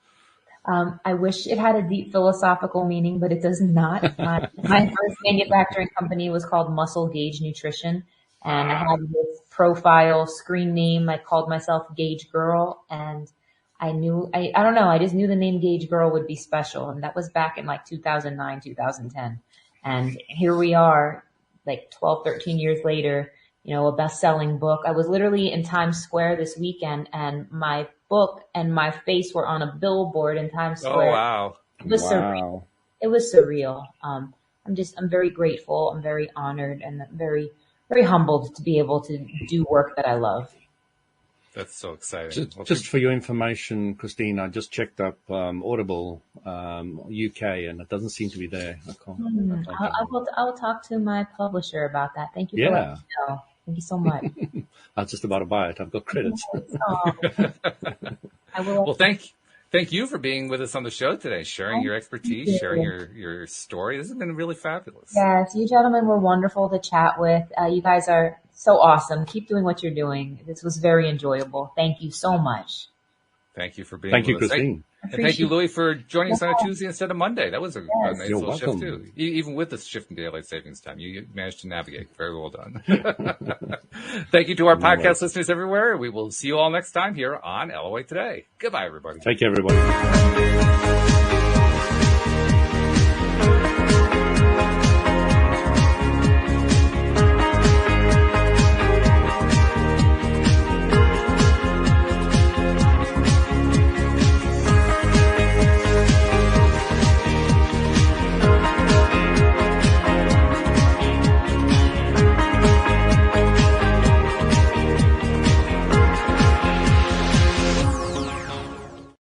I wish it had a deep philosophical meaning, but it does not. My first manufacturing company was called Muscle Gauge Nutrition, and I had this profile screen name. I called myself Gauge Girl, and I don't know, I just knew the name Gauge Girl would be special. And that was back in like 2009, 2010. And here we are, like 12, 13 years later, a best-selling book. I was literally in Times Square this weekend, and my book and my face were on a billboard in Times Square. Oh, wow. It was surreal. It was surreal. I'm very grateful. I'm very honored, and very, very humbled to be able to do work that I love. That's so exciting. Just for your information, Christine, I just checked up Audible UK, and it doesn't seem to be there. I will talk to my publisher about that. Thank you for letting me know. Thank you so much. I was just about to buy it. I've got credits. Oh, I will. Well, thank you for being with us on the show today, sharing your expertise, sharing your story. This has been really fabulous. Yes, you gentlemen were wonderful to chat with. You guys are so awesome. Keep doing what you're doing. This was very enjoyable. Thank you so much. Thank you for being Thank with you, us. Christine. And thank you, Louis, for joining us on a Tuesday instead of Monday. That was a nice You're little welcome. shift, too. Even with the shift in daylight savings time, you managed to navigate. Very well done. Thank you to our podcast listeners everywhere. We will see you all next time here on LOA Today. Goodbye, everybody. Take care, everybody.